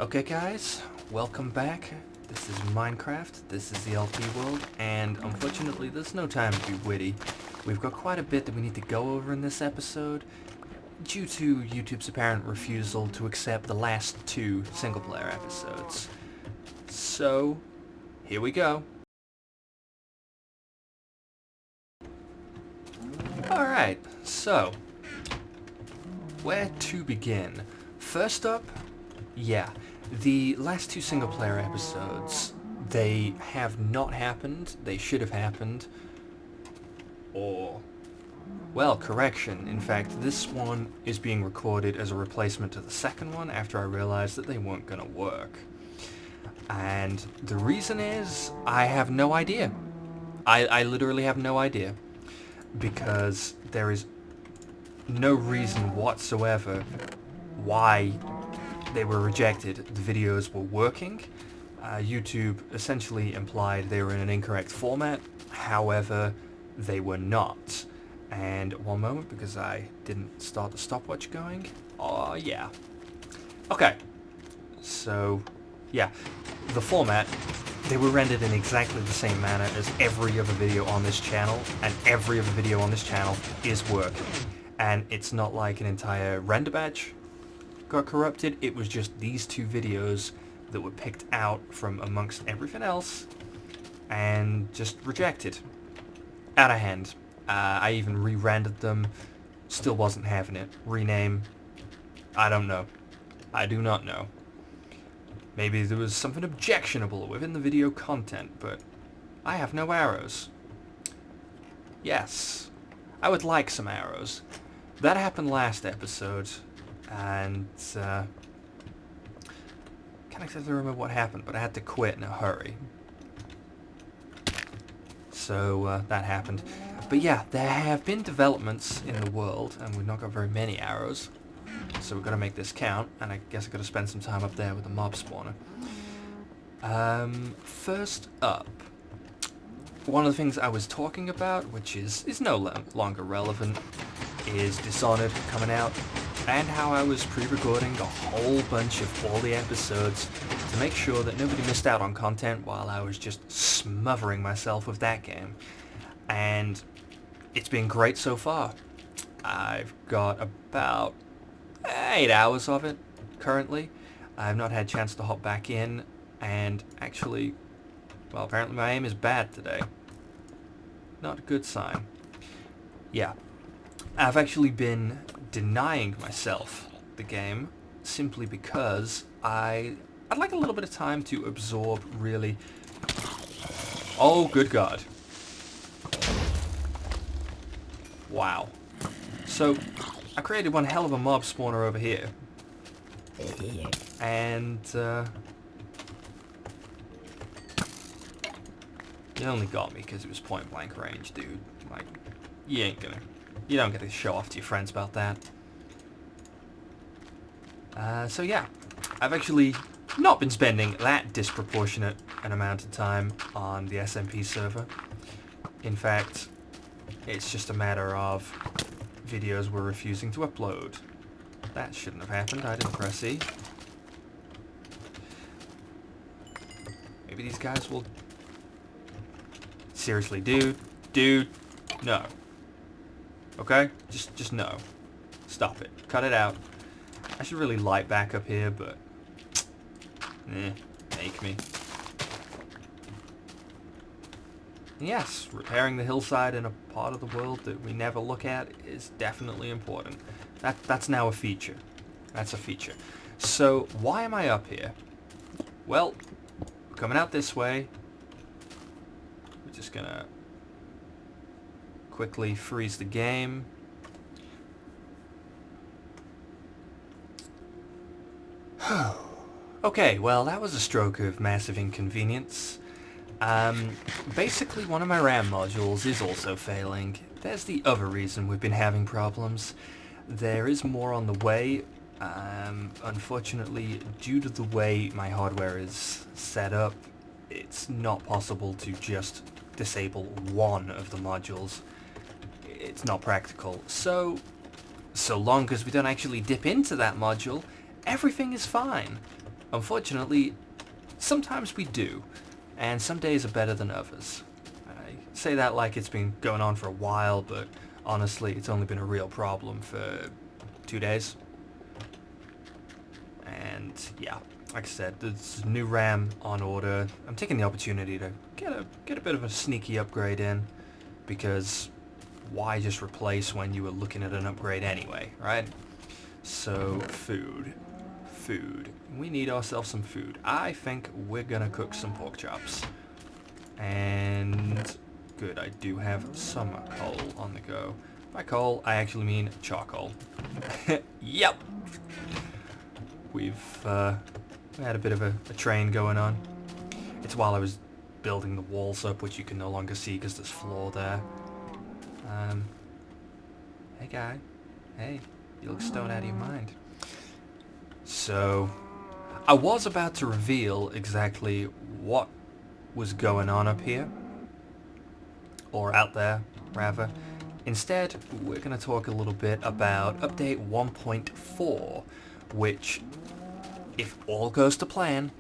Okay guys, welcome back. This is Minecraft, this is the LP world, and unfortunately there's no time to be witty. We've got quite a bit that we need to go over in this episode, due to YouTube's apparent refusal to accept the last two single-player episodes. So, here we go. Alright, so, where to begin? First up, yeah, the last two single-player episodes, they have not happened, they should have happened, or, well, correction, in fact, this one is being recorded as a replacement to the second one after I realized that they weren't gonna work. And the reason is, I have no idea. I literally have no idea, because there is no reason whatsoever why they were rejected. The videos were working. YouTube essentially implied they were in an incorrect format, however, they were not. And one moment, because I didn't start the stopwatch going. Oh yeah. Okay. So, yeah. The format, they were rendered in exactly the same manner as every other video on this channel, and every other video on this channel is working. And it's not like an entire render batch got corrupted, it was just these two videos that were picked out from amongst everything else and just rejected. Out of hand. I even re-rendered them, still wasn't having it. Rename, I don't know. I do not know. Maybe there was something objectionable within the video content, but I have no arrows. Yes, I would like some arrows. That happened last episode, and can't exactly remember what happened, but I had to quit in a hurry. So that happened. But yeah, there have been developments in the world, and we've not got very many arrows, so we've got to make this count, and I guess I've got to spend some time up there with the mob spawner. First up, one of the things I was talking about, which is no longer relevant, is Dishonored coming out, and how I was pre-recording a whole bunch of all the episodes to make sure that nobody missed out on content while I was just smothering myself with that game. And it's been great so far. I've got about 8 hours of it currently. I've not had a chance to hop back in, and actually, well, apparently my aim is bad today. Not a good sign. Yeah. I've actually been denying myself the game simply because I'd like a little bit of time to absorb, really. Oh, good God. Wow. So, I created one hell of a mob spawner over here. And, you only got me because it was point blank range, dude. Like, you don't get to show off to your friends about that. So yeah, I've actually not been spending that disproportionate an amount of time on the SMP server. In fact, it's just a matter of videos were refusing to upload. That shouldn't have happened, I didn't press E. Maybe these guys will... Seriously, dude, no. Okay? Just no. Stop it. Cut it out. I should really light back up here, but... make me. Yes, repairing the hillside in a part of the world that we never look at is definitely important. That's now a feature. That's a feature. So, why am I up here? Well, coming out this way. We're just gonna quickly freeze the game. Okay, well, that was a stroke of massive inconvenience. Basically, one of my RAM modules is also failing. There's the other reason we've been having problems. There is more on the way. Unfortunately, due to the way my hardware is set up, it's not possible to just disable one of the modules. It's not practical. So long as we don't actually dip into that module, everything is fine. Unfortunately, sometimes we do, and some days are better than others. I say that like it's been going on for a while, but honestly, it's only been a real problem for 2 days. And yeah, like I said, there's a new RAM on order. I'm taking the opportunity to get a bit of a sneaky upgrade in, because why just replace when you were looking at an upgrade anyway, right? So food. We need ourselves some food. I think we're gonna cook some pork chops. And good, I do have some coal on the go. By coal, I actually mean charcoal. Yep. We've had a bit of a train going on. It's while I was building the walls up, which you can no longer see because there's floor there. Hey guy. Hey, you look stoned out of your mind. So, I was about to reveal exactly what was going on up here. Or out there, rather. Instead, we're going to talk a little bit about update 1.4, which, if all goes to plan,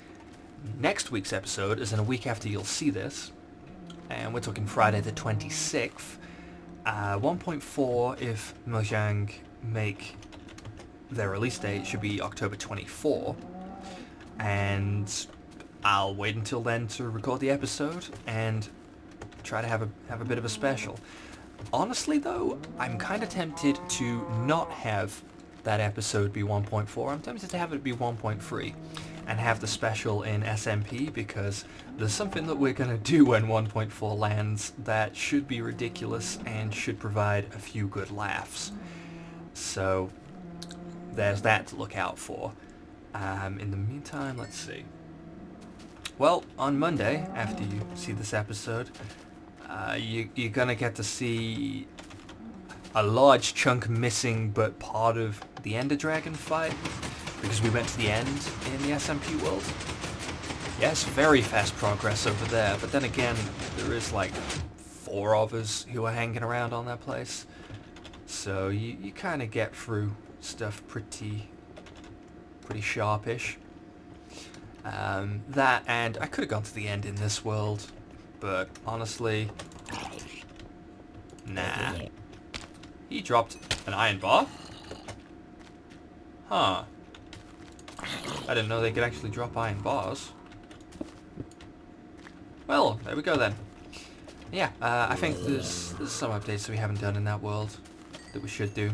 next week's episode is in a week after you'll see this, and we're talking Friday the 26th. 1.4, if Mojang make their release date, should be October 24, and I'll wait until then to record the episode and try to have a bit of a special. Honestly though, I'm kind of tempted to not have that episode be 1.4. I'm tempted to have it be 1.3 and have the special in SMP, because there's something that we're going to do when 1.4 lands that should be ridiculous and should provide a few good laughs. So there's that to look out for. In the meantime, let's see. Well, on Monday, after you see this episode, you're going to get to see a large chunk missing but part of the Ender Dragon fight, because we went to the end in the SMP world. Yes, very fast progress over there, but then again, there is like 4 of us who are hanging around on that place. So you kind of get through stuff pretty sharpish. That, and I could have gone to the end in this world, but honestly, nah. He dropped an iron bar? Huh. I didn't know they could actually drop iron bars. Well, there we go then. Yeah, I think there's some updates that we haven't done in that world that we should do.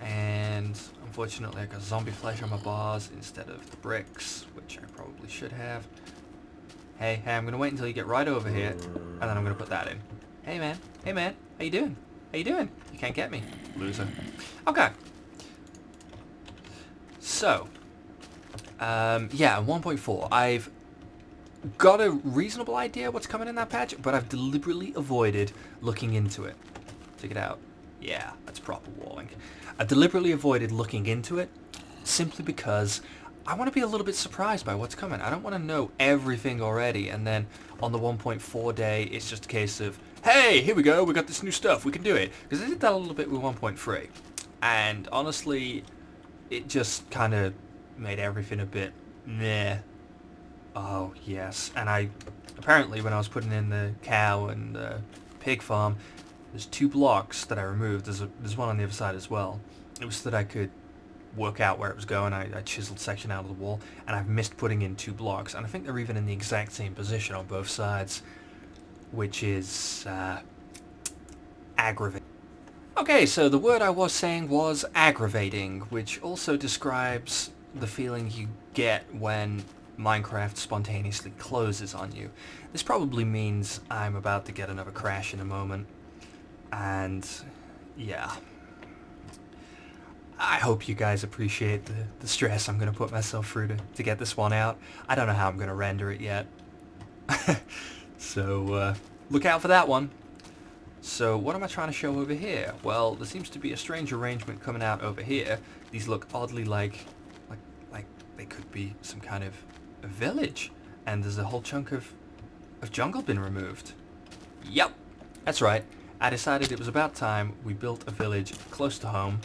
And unfortunately I got zombie flesh on my bars instead of the bricks, which I probably should have. Hey, I'm gonna wait until you get right over here, and then I'm gonna put that in. Hey man, how you doing? How you doing? You can't get me, loser. Okay. So, yeah, 1.4. I've got a reasonable idea what's coming in that patch, but I've deliberately avoided looking into it. Check it out. Yeah, that's proper walling. I've deliberately avoided looking into it simply because I want to be a little bit surprised by what's coming. I don't want to know everything already, and then on the 1.4 day, it's just a case of, hey, here we go, we got this new stuff, we can do it. Because I did that a little bit with 1.3, and honestly, it just kind of made everything a bit meh. Oh, yes. And apparently when I was putting in the cow and the pig farm, there's 2 blocks that I removed. There's one on the other side as well. It was so that I could work out where it was going. I chiseled section out of the wall, and I've missed putting in 2 blocks. And I think they're even in the exact same position on both sides, which is aggravating. Okay, so the word I was saying was aggravating, which also describes the feeling you get when Minecraft spontaneously closes on you. This probably means I'm about to get another crash in a moment, and yeah. I hope you guys appreciate the stress I'm going to put myself through to get this one out. I don't know how I'm going to render it yet. So, look out for that one. So, what am I trying to show over here? Well, there seems to be a strange arrangement coming out over here. These look oddly like they could be some kind of a village. And there's a whole chunk of jungle been removed. Yep, that's right. I decided it was about time we built a village close to home.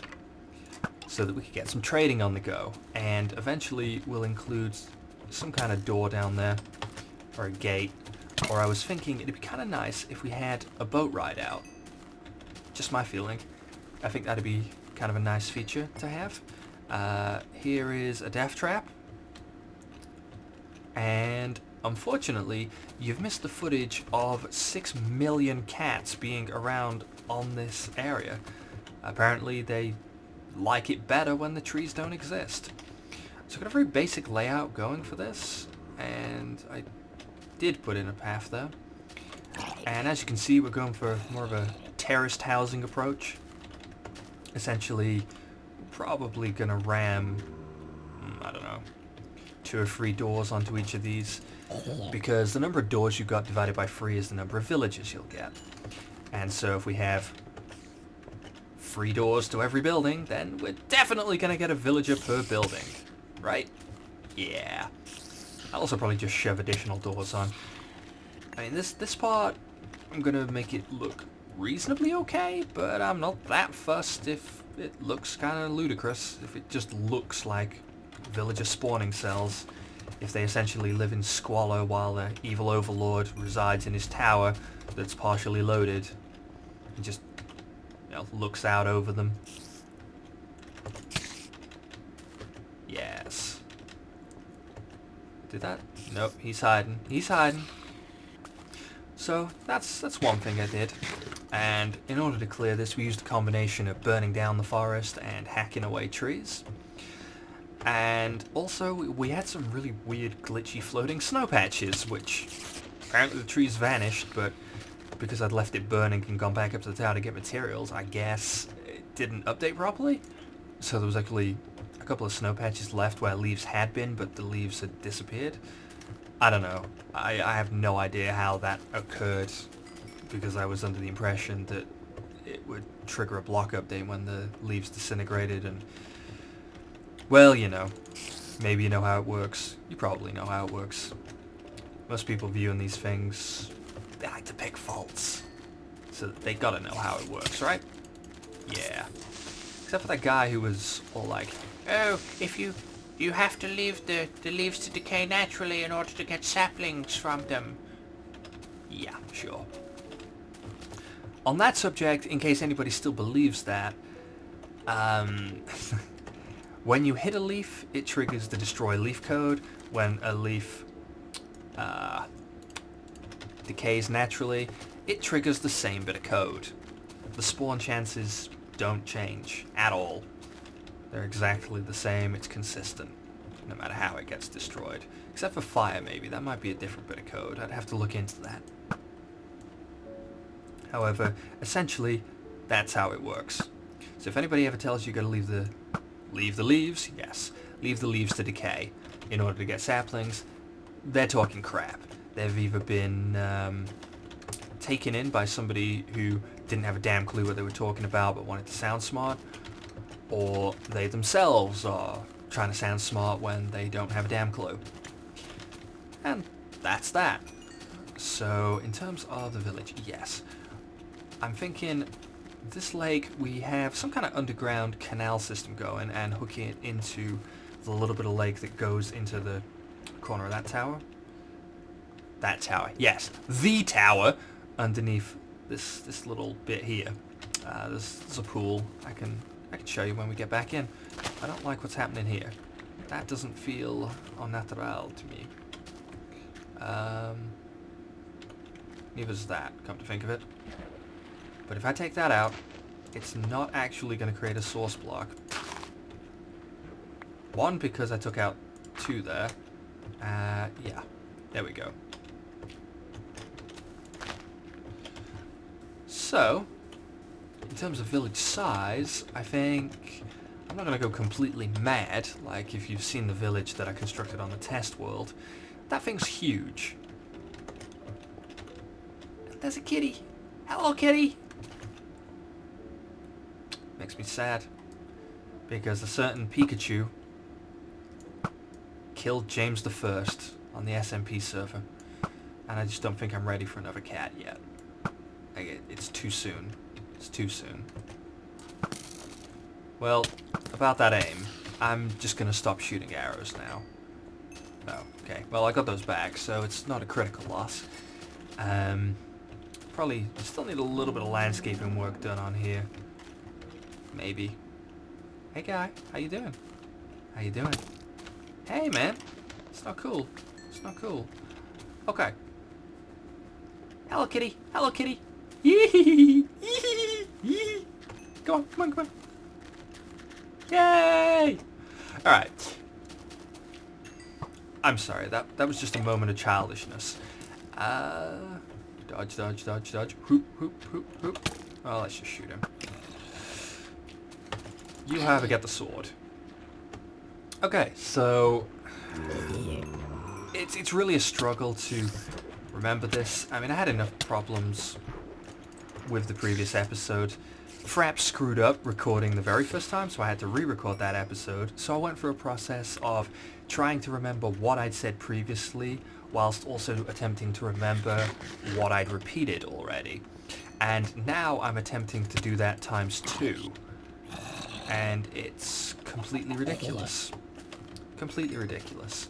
so that we could get some trading on the go. And eventually we'll include some kind of door down there, or a gate. Or I was thinking it'd be kind of nice if we had a boat ride out. Just my feeling. I think that'd be kind of a nice feature to have. Here is a death trap. And unfortunately, you've missed the footage of 6 million cats being around on this area. Apparently they like it better when the trees don't exist. So I've got a very basic layout going for this, and I did put in a path there. And as you can see, we're going for more of a terraced housing approach. Essentially, probably gonna ram, I don't know, 2 or 3 doors onto each of these, because the number of doors you've got divided by 3 is the number of villages you'll get. And so if we have 3 doors to every building, then we're definitely gonna get a villager per building, right? Yeah. I'll also probably just shove additional doors on. I mean, this part, I'm gonna make it look reasonably okay, but I'm not that fussed if it looks kind of ludicrous, if it just looks like villager spawning cells, if they essentially live in squalor while the evil overlord resides in his tower that's partially loaded and just, you know, looks out over them. Yes. Did that? Nope, he's hiding. He's hiding. So that's one thing I did. And in order to clear this, we used a combination of burning down the forest and hacking away trees. And also, we had some really weird, glitchy floating snow patches, which apparently the trees vanished, but because I'd left it burning and gone back up to the tower to get materials, I guess it didn't update properly. So there was actually a couple of snow patches left where leaves had been, but the leaves had disappeared. I don't know. I have no idea how that occurred, because I was under the impression that it would trigger a block update when the leaves disintegrated, and well, you know, maybe you know how it works. You probably know how it works. Most people viewing these things, they like to pick faults, so they gotta know how it works, right? Yeah. Except for that guy who was all like, oh, if you have to leave the leaves to decay naturally in order to get saplings from them. yeah, sure. On that subject, in case anybody still believes that, when you hit a leaf, it triggers the destroy leaf code. When a leaf decays naturally, it triggers the same bit of code. The spawn chances don't change at all. They're exactly the same. It's consistent, no matter how it gets destroyed. Except for fire, maybe. That might be a different bit of code. I'd have to look into that. However, essentially, that's how it works. So if anybody ever tells you you gotta leave the leaves, yes, leave the leaves to decay in order to get saplings, they're talking crap. They've either been taken in by somebody who didn't have a damn clue what they were talking about but wanted to sound smart, or they themselves are trying to sound smart when they don't have a damn clue. And that's that. So in terms of the village, yes, I'm thinking this lake, we have some kind of underground canal system going and hooking it into the little bit of lake that goes into the corner of that tower. That tower, yes, the tower underneath this little bit here. There's a pool. I can show you when we get back in. I don't like what's happening here. That doesn't feel au natural to me. Neither does that, come to think of it. But if I take that out, it's not actually going to create a source block. One, because I took out 2 there. Yeah, there we go. So, in terms of village size, I think I'm not going to go completely mad, like if you've seen the village that I constructed on the test world. That thing's huge. There's a kitty. Hello, kitty. Makes me sad, because a certain Pikachu killed James I on the SMP server, and I just don't think I'm ready for another cat yet. It's too soon. It's too soon. Well, about that aim. I'm just gonna stop shooting arrows now. Oh, okay. Well, I got those back, so it's not a critical loss. Probably still need a little bit of landscaping work done on here. Maybe. Hey guy, how you doing? How you doing? Hey man, it's not cool. It's not cool. Okay. Hello kitty. Hello kitty. Yee yee. Come on, come on, come on. Yay! All right. I'm sorry. That was just a moment of childishness. Dodge, dodge, dodge, dodge. Hoop, hoop, hoop, hoop. Oh, let's just shoot him. You have to get the sword. Okay, so it's really a struggle to remember this. I mean, I had enough problems with the previous episode. Fraps screwed up recording the very first time, so I had to re-record that episode. So I went through a process of trying to remember what I'd said previously, whilst also attempting to remember what I'd repeated already. And now I'm attempting to do that times 2. And it's completely ridiculous. Completely ridiculous.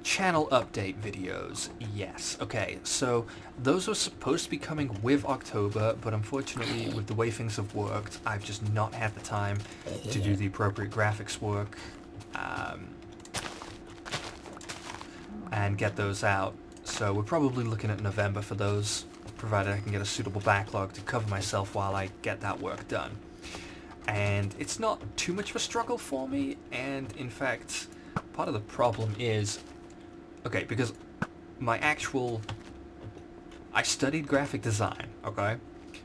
Channel update videos, yes. Okay, so those were supposed to be coming with October, but unfortunately with the way things have worked, I've just not had the time to do the appropriate graphics work and get those out. So we're probably looking at November for those, provided I can get a suitable backlog to cover myself while I get that work done. And it's not too much of a struggle for me, and in fact, part of the problem is, okay, because I studied graphic design, okay?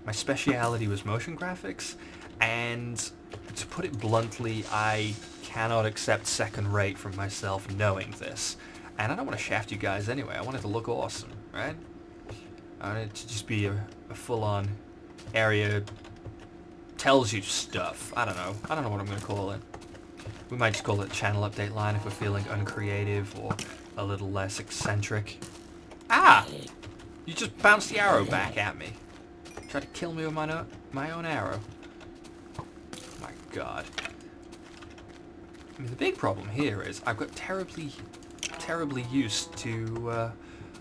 My speciality was motion graphics, and to put it bluntly, I cannot accept second rate from myself knowing this. And I don't want to shaft you guys anyway, I want it to look awesome, right? I want it to just be a full-on area tells you stuff. I don't know what I'm going to call it. We might just call it channel update line if we're feeling uncreative or a little less eccentric. Ah! You just bounced the arrow back at me. Tried to kill me with my own arrow. My god. I mean, the big problem here is I've got terribly used to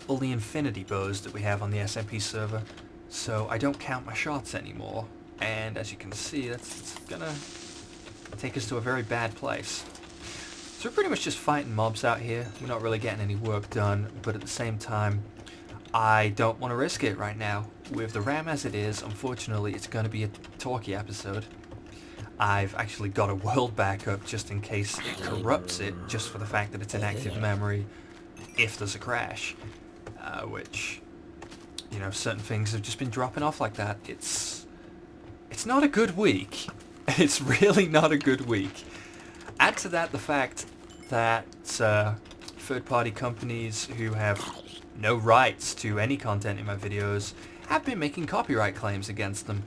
all the infinity bows that we have on the SMP server, so I don't count my shots anymore. And as you can see, that's gonna take us to a very bad place. So we're pretty much just fighting mobs out here. We're not really getting any work done, but at the same time, I don't want to risk it right now. With the RAM as it is, unfortunately, it's going to be a talky episode. I've actually got a world backup just in case it corrupts it, just for the fact that it's in active memory if there's a crash. Which, you know, certain things have just been dropping off like that. It's not a good week. It's really not a good week. Add to that the fact that third-party companies who have no rights to any content in my videos have been making copyright claims against them.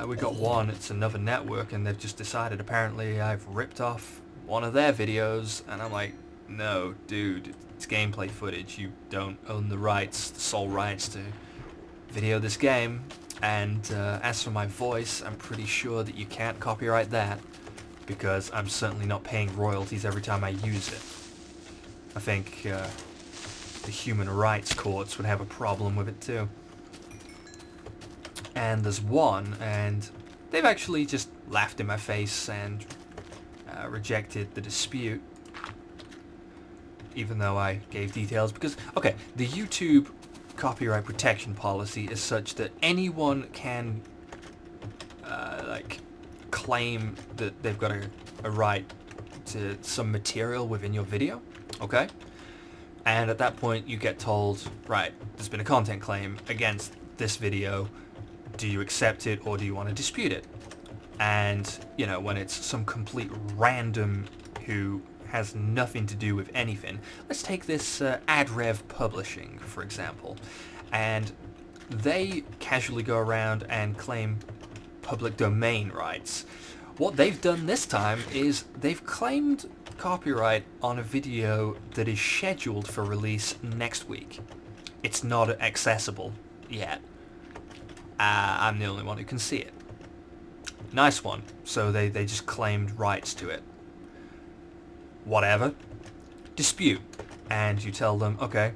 We got one, it's another network, and they've just decided apparently I've ripped off one of their videos, and I'm like, no, dude, it's gameplay footage. You don't own the rights, the sole rights to video this game. And as for my voice, I'm pretty sure that you can't copyright that, because I'm certainly not paying royalties every time I use it. I think the human rights courts would have a problem with it too. And there's one, and they've actually just laughed in my face and rejected the dispute, even though I gave details, because, okay, the YouTube copyright protection policy is such that anyone can like claim that they've got a right to some material within your video, okay? And at that point you get told, right, there's been a content claim against this video, do you accept it or do you want to dispute it? And, you know, when it's some complete random who has nothing to do with anything. Let's take this AdRev Publishing, for example. And they casually go around and claim public domain rights. What they've done this time is they've claimed copyright on a video that is scheduled for release next week. It's not accessible yet. I'm the only one who can see it. Nice one. So they just claimed rights to it. Whatever. Dispute. And you tell them, okay,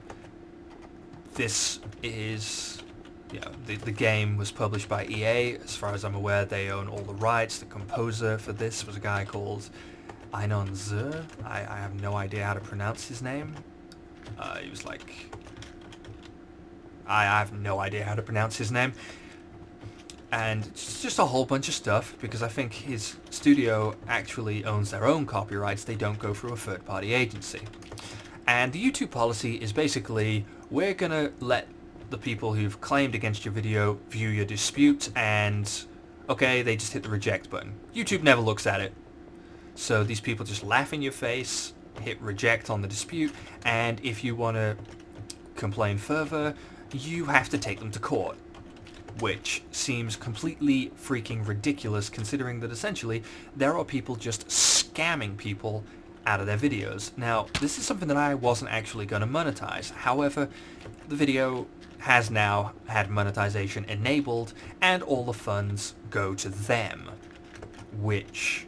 this is, you know, the game was published by EA. As far as I'm aware, they own all the rights. The composer for this was a guy called Einon Zur. I have no idea how to pronounce his name. He was like... I have no idea how to pronounce his name. And it's just a whole bunch of stuff, because I think his studio actually owns their own copyrights. They don't go through a third-party agency. And the YouTube policy is basically, we're going to let the people who've claimed against your video view your dispute, and okay, they just hit the reject button. YouTube never looks at it. So these people just laugh in your face, hit reject on the dispute, and if you want to complain further, you have to take them to court. Which seems completely freaking ridiculous, considering that essentially there are people just scamming people out of their videos. Now, this is something that I wasn't actually going to monetize. However, the video has now had monetization enabled, and all the funds go to them, which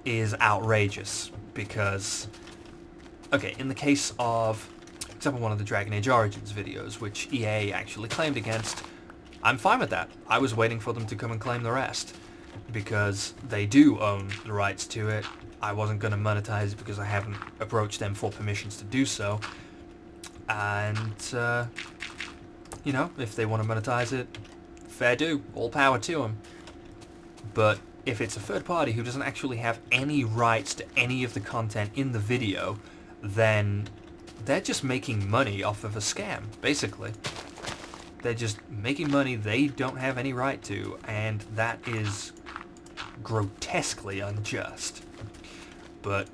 is outrageous, because, okay, in the case of, for example, one of the Dragon Age Origins videos, which EA actually claimed against, I'm fine with that. I was waiting for them to come and claim the rest, because they do own the rights to it. I wasn't going to monetize it because I haven't approached them for permissions to do so. And, you know, if they want to monetize it, fair do. All power to them. But if it's a third party who doesn't actually have any rights to any of the content in the video, then they're just making money off of a scam, basically. They're just making money they don't have any right to, and that is grotesquely unjust. But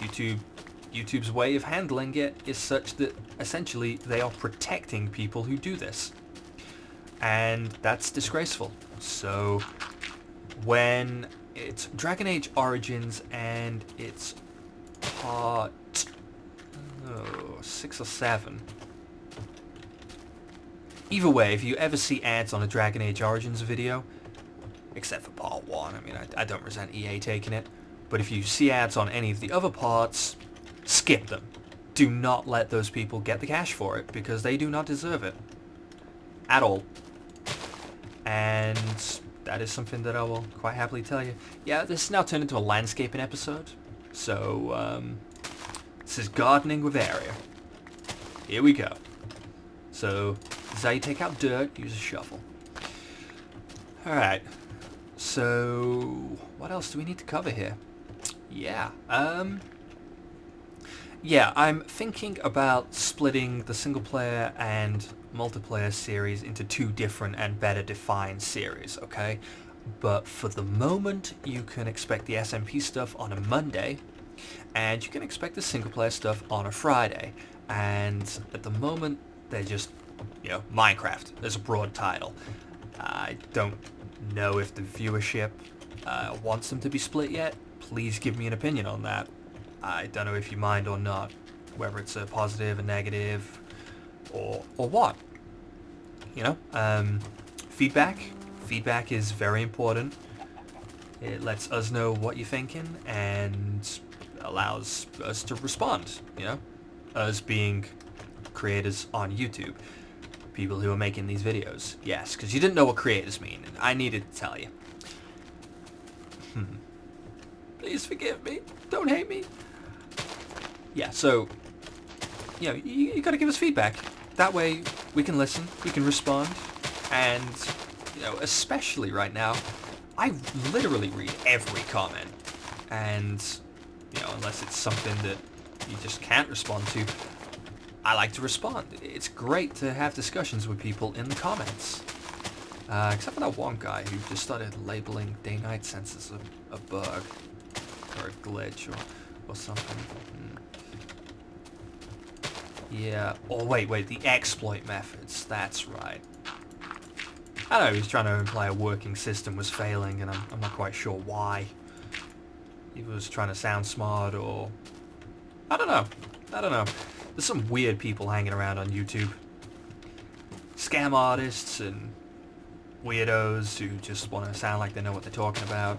YouTube's way of handling it is such that essentially they are protecting people who do this. And that's disgraceful. So when it's Dragon Age Origins and it's part 6 or 7. Either way, if you ever see ads on a Dragon Age Origins video, except for part 1, I mean, I don't resent EA taking it, but if you see ads on any of the other parts, skip them. Do not let those people get the cash for it, because they do not deserve it. At all. And that is something that I will quite happily tell you. Yeah, this is now turned into a landscaping episode, so this is gardening with Area. Here we go. So, this is how you take out dirt, use a shovel. Alright, so what else do we need to cover here? Yeah, I'm thinking about splitting the single player and multiplayer series into two different and better defined series, okay? But for the moment, you can expect the SMP stuff on a Monday, and you can expect the single player stuff on a Friday. And at the moment, they're just, you know, Minecraft. There's a broad title. I don't know if the viewership wants them to be split yet. Please give me an opinion on that. I don't know if you mind or not, whether it's a positive, a negative, or what. You know, feedback is very important. It lets us know what you're thinking and allows us to respond, you know, us being creators on YouTube, people who are making these videos. Yes, because you didn't know what creators mean, and I needed to tell you. Please forgive me. Don't hate me. Yeah, so, you know, you got to give us feedback. That way we can listen, we can respond, and, you know, especially right now, I literally read every comment. And, you know, unless it's something that you just can't respond to, I like to respond. It's great to have discussions with people in the comments. Except for that one guy who just started labeling day-night sense as a bug. Or a glitch or something. Yeah. Oh, wait, the exploit methods. That's right. I don't know, he was trying to imply a working system was failing, and I'm not quite sure why. He was trying to sound smart, or... I don't know. There's some weird people hanging around on YouTube. Scam artists, and weirdos who just want to sound like they know what they're talking about.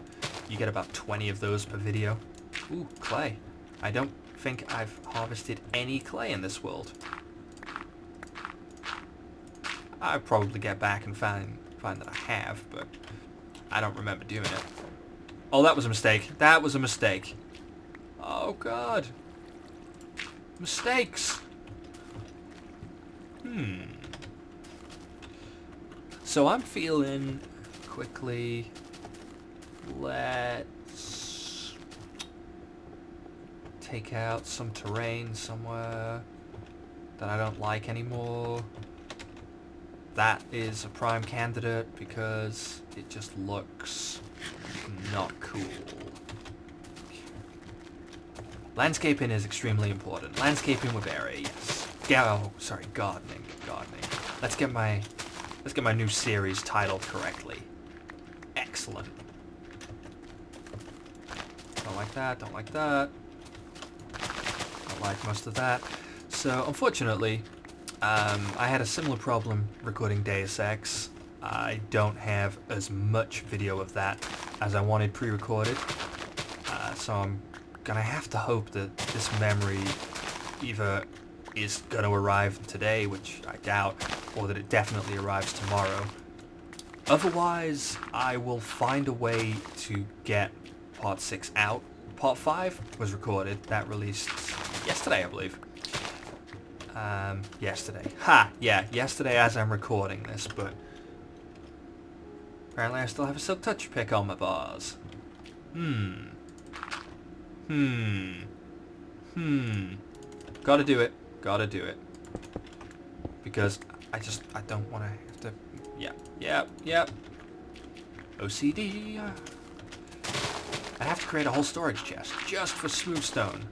You get about 20 of those per video. Ooh, clay. I don't think I've harvested any clay in this world. I'll probably get back and find that I have, but I don't remember doing it. Oh, that was a mistake. That was a mistake. Oh, God. Mistakes. So I'm feeling quickly. Let's take out some terrain somewhere that I don't like anymore. That is a prime candidate because it just looks not cool. Landscaping is extremely important. Landscaping with area, yes. Oh, sorry, gardening. Let's get my new series titled correctly. Excellent. Don't like that, don't like that. Don't like most of that. So, unfortunately, I had a similar problem recording Deus Ex. I don't have as much video of that as I wanted pre-recorded. So I'm gonna have to hope that this memory either is gonna arrive today, which I doubt, or that it definitely arrives tomorrow. Otherwise, I will find a way to get Part 6 out. Part 5 was recorded. That released yesterday, I believe. Yesterday. Yeah, yesterday as I'm recording this, but apparently I still have a Silk Touch pick on my bars. Gotta do it. Because I don't want to have to... Yep. OCD. I have to create a whole storage chest just for smooth stone.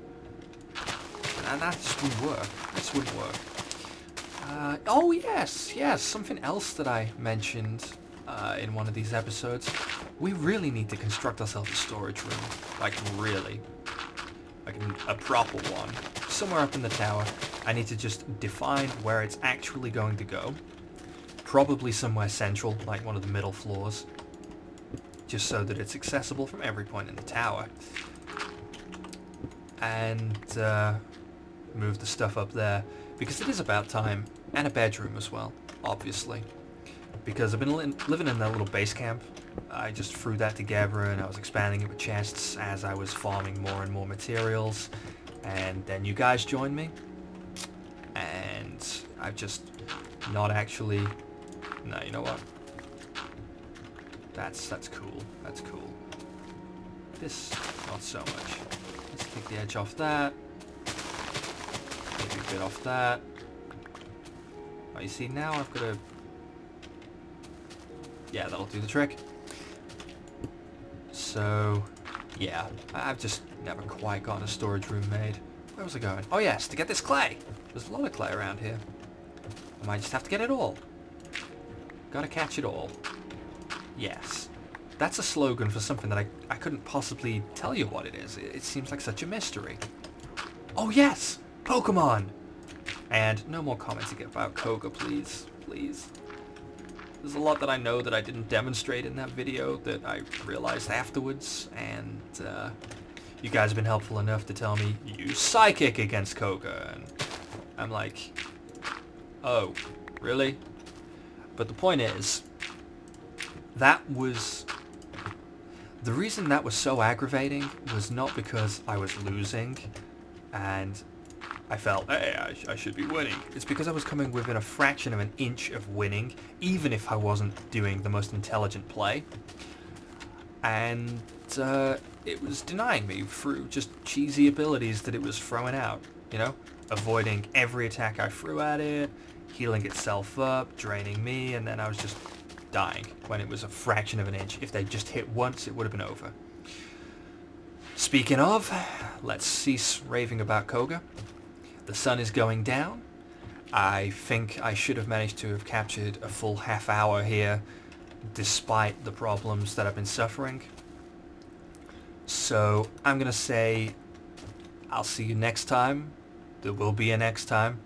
And that just wouldn't work. This wouldn't work. Oh, yes. Something else that I mentioned in one of these episodes. We really need to construct ourselves a storage room. Like, really. Like a proper one. Somewhere up in the tower. I need to just define where it's actually going to go. Probably somewhere central, like one of the middle floors. Just so that it's accessible from every point in the tower. And move the stuff up there. Because it is about time. And a bedroom as well, obviously. Because I've been living in that little base camp. I just threw that together and I was expanding it with chests as I was farming more and more materials. And then you guys joined me. And I've just not actually... No, you know what? That's cool. That's cool. This, not so much. Let's take the edge off that. Maybe a bit off that. Oh, you see, now I've got to... Yeah, that'll do the trick. So, yeah. I've just never quite gotten a storage room made. Where was I going? Oh yes, to get this clay. There's a lot of clay around here. I might just have to get it all. Gotta catch it all. Yes. That's a slogan for something that I couldn't possibly tell you what it is. It seems like such a mystery. Oh yes! Pokemon! And no more comments about Koga, please. Please. There's a lot that I know that I didn't demonstrate in that video that I realized afterwards, and you guys have been helpful enough to tell me, use Psychic against Koga, and I'm like, oh, really? But the point is, that was... The reason that was so aggravating was not because I was losing, and I felt, hey, I should be winning. It's because I was coming within a fraction of an inch of winning, even if I wasn't doing the most intelligent play. And it was denying me through just cheesy abilities that it was throwing out, you know? Avoiding every attack I threw at it, healing itself up, draining me, and then I was just dying when it was a fraction of an inch. If they just hit once, it would have been over. Speaking of, let's cease raving about Koga. The sun is going down. I think I should have managed to have captured a full half hour here despite the problems that I've been suffering. So I'm going to say I'll see you next time. There will be a next time.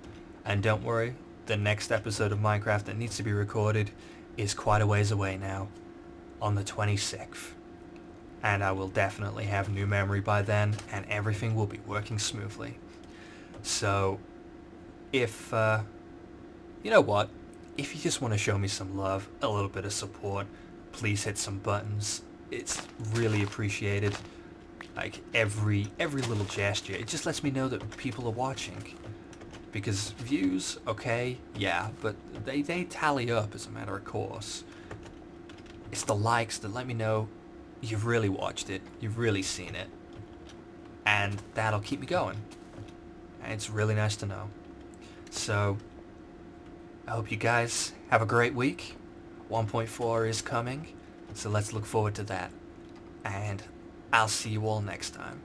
And don't worry, the next episode of Minecraft that needs to be recorded is quite a ways away now, on the 26th. And I will definitely have new memory by then, and everything will be working smoothly. So, if, you know what? If you just want to show me some love, a little bit of support, please hit some buttons. It's really appreciated. Like, every little gesture, it just lets me know that people are watching. Because views, okay, yeah, but they tally up as a matter of course. It's the likes that let me know you've really watched it, you've really seen it, and that'll keep me going. And it's really nice to know. So, I hope you guys have a great week. 1.4 is coming, so let's look forward to that. And I'll see you all next time.